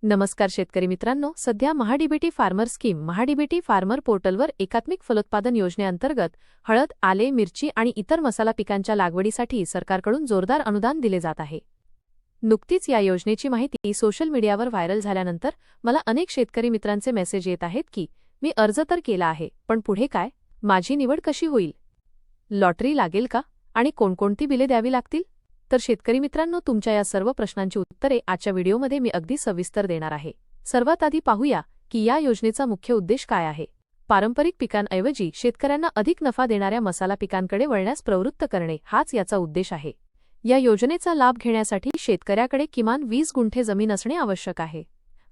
नमस्कार शेतकरी मित्रांनो, सध्या MahaDBT farmer scheme MahaDBT farmer पोर्टलवर एकात्मिक फलोत्पादन योजनेअंतर्गत हळद, आले, मिरची आणि इतर मसाला पिकांच्या लागवडीसाठी सरकारकडून जोरदार अनुदान दिले जात आहे। नुकतीच या योजनेची माहिती सोशल मीडियावर व्हायरल झाल्यानंतर मला अनेक शेतकरी मित्रांचे मेसेज येत आहेत की मी अर्ज तर केला आहे, पण पुढे काय? माझी निवड कशी होईल? लॉटरी लागेल का? आणि कोणकोणती बिले द्यावी लागतील? तर शेतकरी मित्रांनो, तुमच्या या सर्व प्रश्नांची उत्तरे आजच्या व्हिडिओमध्ये मी अगदी सविस्तर देणार आहे। सर्वात आधी पाहूया की या योजनेचा मुख्य उद्देश काय आहे। पारंपरिक पिकांऐवजी शेतकऱ्यांना अधिक नफा देणाऱ्या मसाला पिकांकडे वळण्यास प्रवृत्त करणे हाच याचा उद्देश आहे। या योजनेचा लाभ घेण्यासाठी शेतकऱ्याकडे किमान 20 गुंठे जमीन असणे आवश्यक आहे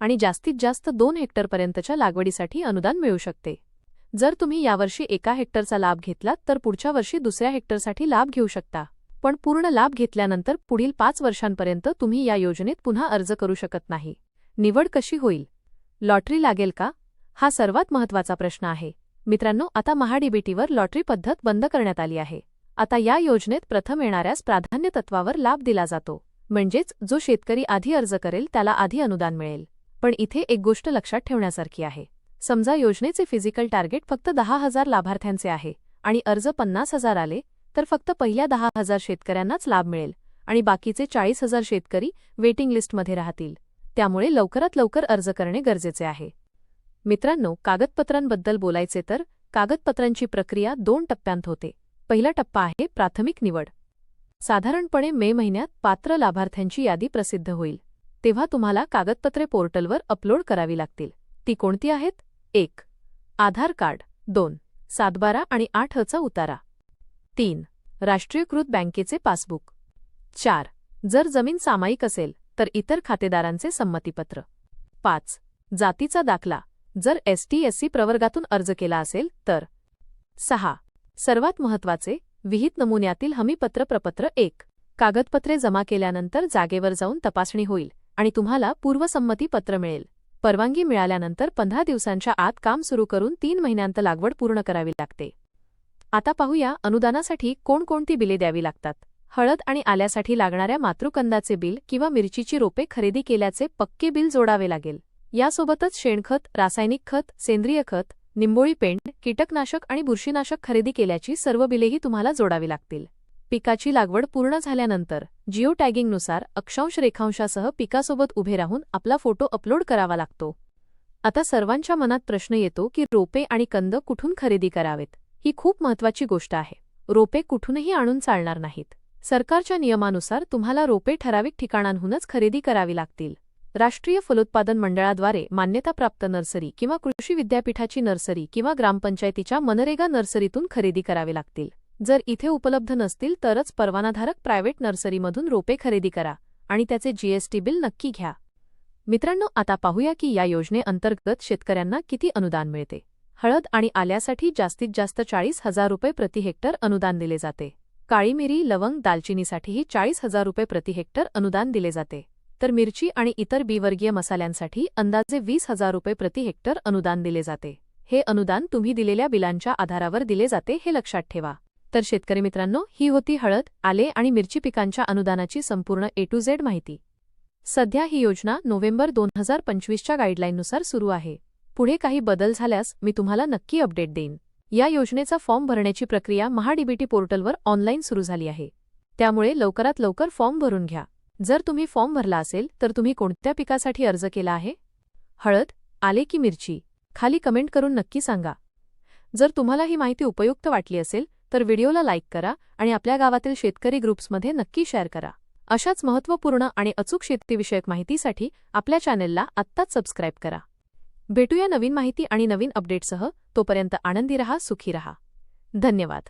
आणि जास्तीत जास्त 2 हेक्टरपर्यंतच्या लागवडीसाठी अनुदान मिळू शकते। जर तुम्ही यावर्षी 1 हेक्टरचा लाभ घेतलात तर पुढच्या वर्षी दुसऱ्या हेक्टरसाठी लाभ घेऊ शकता, पण पूर्ण लाभ घेतल्यानंतर पुढील 5 वर्षांपर्यंत तुम्ही या योजनेत पुन्हा अर्ज करू शकत नाही। निवड कशी होईल? लॉटरी लागेल का? हा सर्वात महत्त्वाचा प्रश्न आहे। मित्रांनो, आता महाडीबीटीवर लॉटरी पद्धत बंद करण्यात आली आहे। आता या योजनेत प्रथम येणाऱ्यास प्राधान्य तत्वावर लाभ दिला जातो, म्हणजेच जो शेतकरी आधी अर्ज करेल त्याला आधी अनुदान मिळेल। पण इथे एक गोष्ट लक्षात ठेवण्यासारखी आहे। समजा योजनेचे फिजिकल टार्गेट फक्त 10,000 लाभार्थ्यांचे आहे आणि अर्ज 50,000 आले तर फक्त पहिल्या 10,000 शेतकऱ्यांनाच लाभ मिळेल आणि बाकीचे 40,000 शेतकरी वेटिंग लिस्टमध्ये राहतील। त्यामुळे लवकरात लवकर अर्ज करणे गरजेचे आहे। मित्रांनो, कागदपत्रांबद्दल बोलायचे तर कागदपत्रांची प्रक्रिया 2 टप्प्यांत होते। पहिला टप्पा आहे प्राथमिक निवड। साधारणपणे मे महिन्यात पात्र लाभार्थ्यांची यादी प्रसिद्ध होईल, तेव्हा तुम्हाला कागदपत्रे पोर्टलवर अपलोड करावी लागतील। ती कोणती आहेत? 1. आधार कार्ड, 2. 7/12 आणि 8चा उतारा, 3. राष्ट्रीयकृत बँकेचे पासबुक, 4. जर जमीन सामायिक असेल तर इतर खातेदारांचे संमतीपत्र, 5. जातीचा दाखला जर ST/SC प्रवर्गातून अर्ज केला असेल तर, 6. सर्वात महत्त्वाचे विहित नमुन्यातील हमीपत्र प्रपत्र 1. कागदपत्रे जमा केल्यानंतर जागेवर जाऊन तपासणी होईल आणि तुम्हाला पूर्वसंमती पत्र मिळेल। परवानगी मिळाल्यानंतर 15 दिवसांच्या आत काम सुरू करून 3 महिन्यांत लागवड पूर्ण करावी लागते। आता पाहूया अनुदानासाठी कोणकोणती बिले द्यावी लागतात। हळद आणि आल्यासाठी लागणाऱ्या मातृकंदाचे बिल किंवा मिरचीची रोपे खरेदी केल्याचे पक्के बिल जोडावे लागेल। यासोबतच शेणखत, रासायनिक खत, सेंद्रिय खत, निंबोळी पेंड, कीटकनाशक आणि बुरशीनाशक खरेदी केल्याची सर्व बिलेही तुम्हाला जोडावी लागतील। पिकाची लागवड पूर्ण झाल्यानंतर जिओ टॅगिंगनुसार अक्षांश रेखांशासह पिकासोबत उभे राहून आपला फोटो अपलोड करावा लागतो। आता सर्वांच्या मनात प्रश्न येतो की रोपे आणि कंद कुठून खरेदी करावेत? ही खूप महत्त्वाची गोष्ट आहे। रोपे कुठूनही आणून चालणार नाहीत। सरकारच्या नियमानुसार तुम्हाला रोपे ठराविक ठिकाणांहूनच खरेदी करावी लागतील। राष्ट्रीय फलोत्पादन मंडळाद्वारे मान्यताप्राप्त नर्सरी किंवा कृषी विद्यापीठाची नर्सरी किंवा ग्रामपंचायतीच्या मनरेगा नर्सरीतून खरेदी करावी लागतील। जर इथे उपलब्ध नसतील तरच परवानाधारक प्रायव्हेट नर्सरीमधून रोपे खरेदी करा आणि त्याचे GST बिल नक्की घ्या। मित्रांनो, आता पाहूया की या योजनेअंतर्गत शेतकऱ्यांना किती अनुदान मिळते। हळद आणि आल्यासाठी जास्तीत जास्त 40,000 रुपये प्रति हेक्टर अनुदान दिले जाते। काळी मिरी, लवंग, दालचिनीसाठीही 40,000 रुपये प्रति हेक्टर अनुदान दिले जाते। तर मिरची आणि इतर B-वर्गीय मसाल्यांसाठी अंदाजे 20,000 रुपये प्रति हेक्टर अनुदान दिले जाते। हे अनुदान तुम्ही दिलेल्या बिलांच्या आधारावर दिले जाते, हे लक्षात ठेवा। तर शेतकरी मित्रांनो, ही होती हळद, आले आणि मिरची पिकांच्या अनुदानाची संपूर्ण A to Z माहिती। सध्या ही योजना नोव्हेंबर 2025च्या गाईडलाईननुसार सुरू आहे। पुढे काही बदल झाल्यास मी तुम्हाला नक्की अपडेट देईन। या योजनेचा फॉर्म भरण्याची प्रक्रिया महाडीबीटी पोर्टलवर ऑनलाईन सुरू झाली आहे, त्यामुळे लवकरात लवकर फॉर्म भरून घ्या। जर तुम्ही फॉर्म भरला असेल तर तुम्ही कोणत्या पिकासाठी अर्ज केला आहे? हळद, आले की मिरची? खाली कमेंट करून नक्की सांगा। जर तुम्हाला ही माहिती उपयुक्त वाटली असेल तर व्हिडिओला लाईक करा आणि आपल्या गावातील शेतकरी ग्रुप्समध्ये नक्की शेअर करा। अशाच महत्त्वपूर्ण आणि अचूक शेतीविषयक माहितीसाठी आपल्या चॅनेलला आत्ताच सबस्क्राईब करा। भेटूया नवीन माहिती आणि नवीन अपडेटसह। तोपर्यंत आनंदी रहा, सुखी रहा। धन्यवाद।